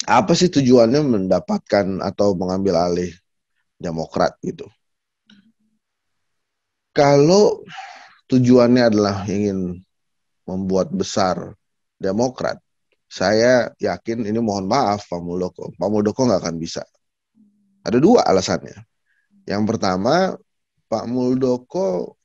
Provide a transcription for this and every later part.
Apa sih tujuannya mendapatkan atau mengambil alih Demokrat gitu? Kalau tujuannya adalah ingin membuat besar Demokrat, saya yakin ini mohon maaf Pak Muldoko nggak akan bisa. Ada dua alasannya. Yang pertama, Pak Muldoko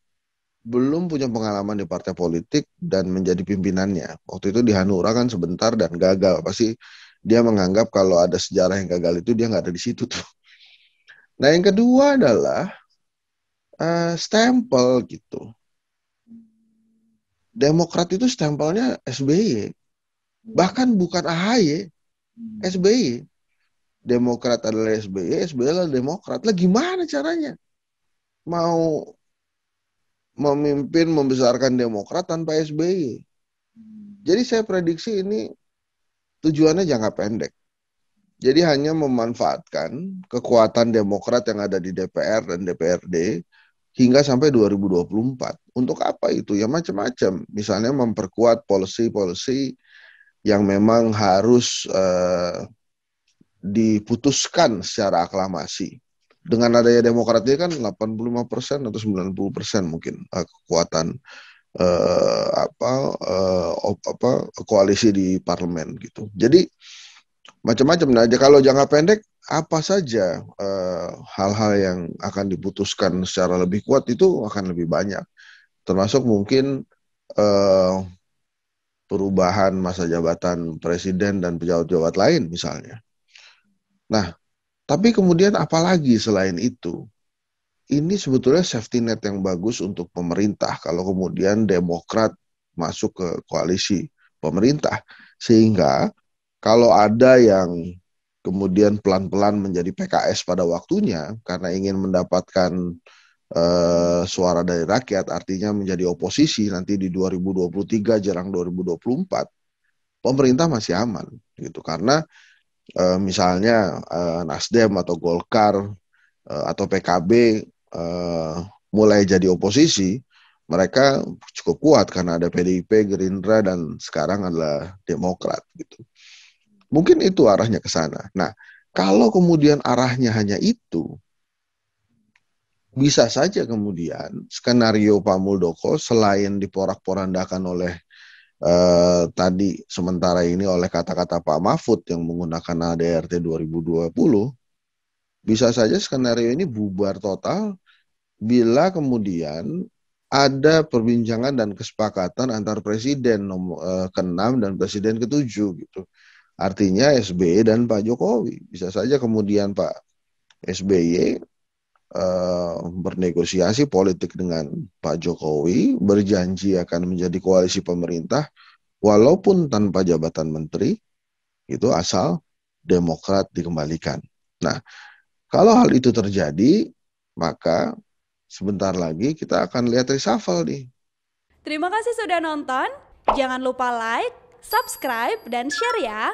belum punya pengalaman di partai politik dan menjadi pimpinannya. Waktu itu di Hanura kan sebentar dan gagal. Pasti dia menganggap kalau ada sejarah yang gagal itu dia nggak ada di situ tuh. Nah yang kedua adalah stempel gitu. Demokrat itu stempelnya SBY. Bahkan bukan AHY, SBY. Demokrat adalah SBY, SBY adalah Demokrat. Lah gimana caranya? Mau memimpin membesarkan Demokrat tanpa SBY. Jadi saya prediksi ini tujuannya jangka pendek. Jadi hanya memanfaatkan kekuatan Demokrat yang ada di DPR dan DPRD hingga sampai 2024. Untuk apa itu? Ya macam-macam. Misalnya memperkuat policy-policy yang memang harus diputuskan secara aklamasi. Dengan adanya Demokrat ini kan 85% atau 90% mungkin kekuatan koalisi di parlemen gitu. Jadi macam-macam. Nah, kalau jangka pendek apa saja hal-hal yang akan diputuskan secara lebih kuat itu akan lebih banyak. Termasuk mungkin eh, perubahan masa jabatan presiden dan pejabat-pejabat lain misalnya. Nah, tapi kemudian apalagi selain itu? Ini sebetulnya safety net yang bagus untuk pemerintah kalau kemudian Demokrat masuk ke koalisi pemerintah. Sehingga kalau ada yang kemudian pelan-pelan menjadi PKS pada waktunya karena ingin mendapatkan suara dari rakyat, artinya menjadi oposisi nanti di 2023 jelang 2024, pemerintah masih aman gitu karena misalnya Nasdem atau Golkar atau PKB eh, mulai jadi oposisi, mereka cukup kuat karena ada PDIP, Gerindra, dan sekarang adalah Demokrat gitu. Mungkin itu arahnya ke sana. Nah, kalau kemudian arahnya hanya itu, bisa saja kemudian skenario Pak Muldoko selain diporak-porandakan oleh tadi sementara ini oleh kata-kata Pak Mahfud yang menggunakan ADRT 2020, bisa saja skenario ini bubar total bila kemudian ada perbincangan dan kesepakatan antar presiden ke-6 dan presiden ke-7 gitu. Artinya SBY dan Pak Jokowi. Bisa saja kemudian Pak SBY bernegosiasi politik dengan Pak Jokowi, berjanji akan menjadi koalisi pemerintah walaupun tanpa jabatan menteri, itu asal Demokrat dikembalikan. Nah, kalau hal itu terjadi, maka sebentar lagi kita akan lihat reshuffle nih. Terima kasih sudah nonton. Jangan lupa like, subscribe, dan share ya.